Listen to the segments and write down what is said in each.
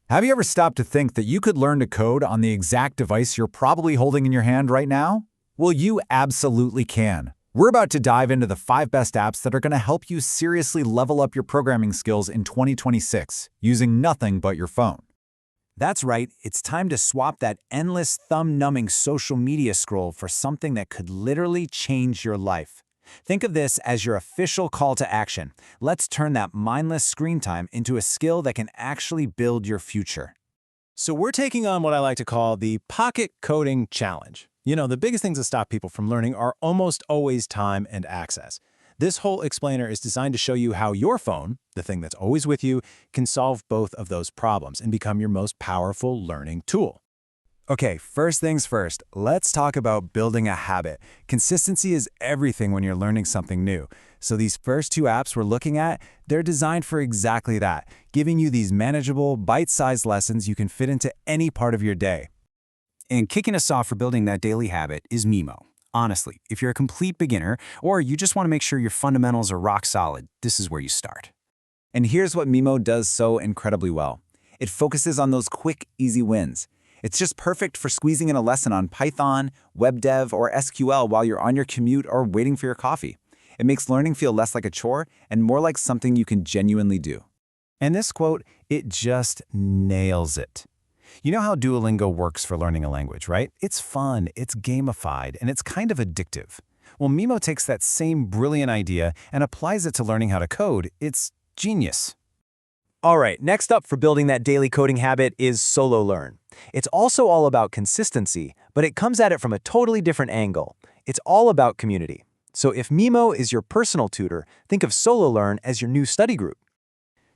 Have you ever stopped to think that you could learn to code on the exact device you're probably holding in your hand right now? Well, you absolutely can. We're about to dive into the 5 best apps that are going to help you seriously level up your programming skills in 2026 using nothing but your phone. That's right, it's time to swap that endless thumb-numbing social media scroll for something that could literally change your life. Think of this as your official call to action. Let's turn that mindless screen time into a skill that can actually build your future. So we're taking on what I like to call the Pocket Coding Challenge. You know, the biggest things that stop people from learning are almost always time and access. This whole explainer is designed to show you how your phone, the thing that's always with you, can solve both of those problems and become your most powerful learning tool. Okay, first things first, let's talk about building a habit. Consistency is everything when you're learning something new. So these first 2 apps we're looking at, they're designed for exactly that, giving you these manageable, bite-sized lessons you can fit into any part of your day. And kicking us off for building that daily habit is Mimo. Honestly, if you're a complete beginner or you just want to make sure your fundamentals are rock solid, this is where you start. And here's what Mimo does so incredibly well. It focuses on those quick, easy wins. It's just perfect for squeezing in a lesson on Python, web dev, or SQL while you're on your commute or waiting for your coffee. It makes learning feel less like a chore and more like something you can genuinely do. And this quote, it just nails it. You know how Duolingo works for learning a language, right? It's fun, it's gamified, and it's kind of addictive. Well, Mimo takes that same brilliant idea and applies it to learning how to code. It's genius. All right, next up for building that daily coding habit is Solo Learn. It's also all about consistency, but it comes at it from a totally different angle. It's all about community. So if Mimo is your personal tutor, think of Solo Learn as your new study group.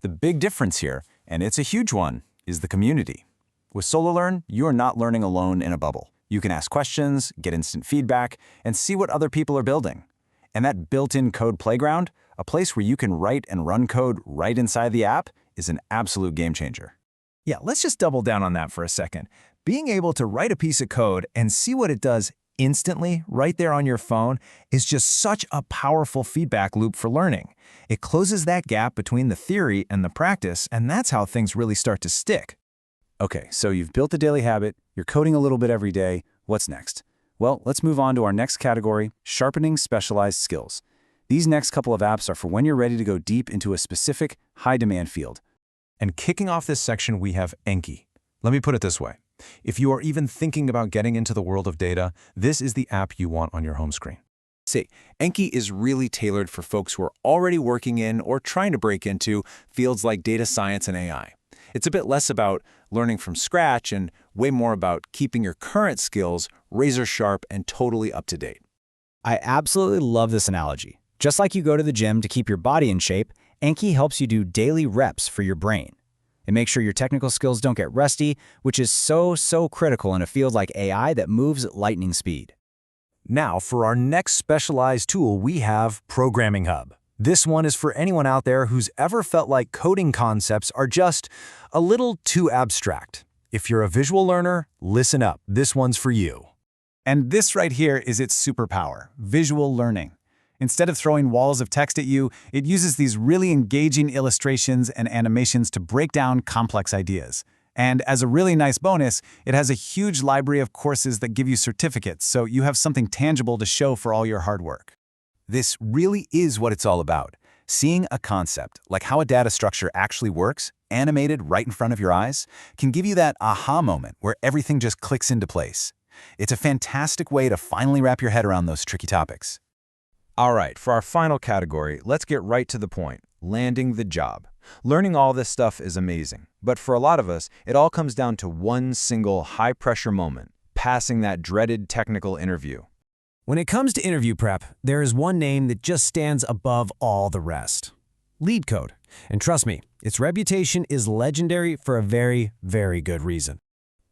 The big difference here, and it's a huge one, is the community. With Solo Learn, you are not learning alone in a bubble. You can ask questions, get instant feedback, and see what other people are building. And that built-in code playground, a place where you can write and run code right inside the app, is an absolute game changer. Yeah, let's just double down on that for a second. Being able to write a piece of code and see what it does instantly right there on your phone is just such a powerful feedback loop for learning. It closes that gap between the theory and the practice, and that's how things really start to stick. Okay, so you've built the daily habit, you're coding a little bit every day. What's next? Well, let's move on to our next category, sharpening specialized skills. These next couple of apps are for when you're ready to go deep into a specific, high-demand field. And kicking off this section, we have Anki. Let me put it this way. If you are even thinking about getting into the world of data, this is the app you want on your home screen. See, Anki is really tailored for folks who are already working in or trying to break into fields like data science and AI. It's a bit less about learning from scratch and way more about keeping your current skills razor sharp and totally up to date. I absolutely love this analogy. Just like you go to the gym to keep your body in shape, Anki helps you do daily reps for your brain. It makes sure your technical skills don't get rusty, which is so critical in a field like AI that moves at lightning speed. Now, for our next specialized tool, we have Programming Hub. This one is for anyone out there who's ever felt like coding concepts are just a little too abstract. If you're a visual learner, listen up. This one's for you. And this right here is its superpower, visual learning. Instead of throwing walls of text at you, it uses these really engaging illustrations and animations to break down complex ideas. And as a really nice bonus, it has a huge library of courses that give you certificates, so you have something tangible to show for all your hard work. This really is what it's all about. Seeing a concept, like how a data structure actually works, animated right in front of your eyes, can give you that aha moment where everything just clicks into place. It's a fantastic way to finally wrap your head around those tricky topics. All right, for our final category, let's get right to the point, landing the job. Learning all this stuff is amazing, but for a lot of us, it all comes down to one single high-pressure moment, passing that dreaded technical interview. When it comes to interview prep, there is one name that just stands above all the rest. LeetCode. And trust me, its reputation is legendary for a very good reason.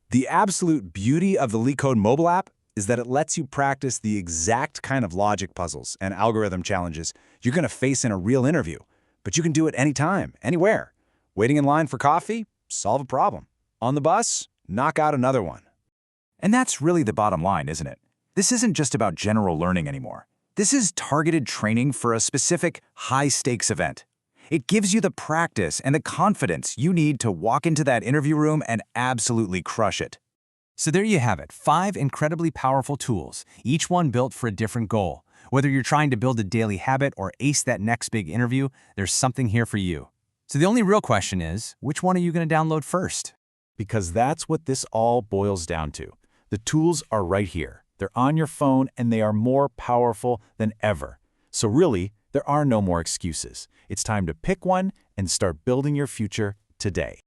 The absolute beauty of the LeetCode mobile app is that it lets you practice the exact kind of logic puzzles and algorithm challenges you're going to face in a real interview, but you can do it anytime, anywhere. Waiting in line for coffee? Solve a problem. On the bus? Knock out another one. And that's really the bottom line, isn't it? This isn't just about general learning anymore. This is targeted training for a specific high-stakes event. It gives you the practice and the confidence you need to walk into that interview room and absolutely crush it. So there you have it, 5 incredibly powerful tools, each one built for a different goal. Whether you're trying to build a daily habit or ace that next big interview, there's something here for you. So the only real question is, which one are you going to download first? Because that's what this all boils down to. The tools are right here. They're on your phone and they are more powerful than ever. So really, there are no more excuses. It's time to pick one and start building your future today.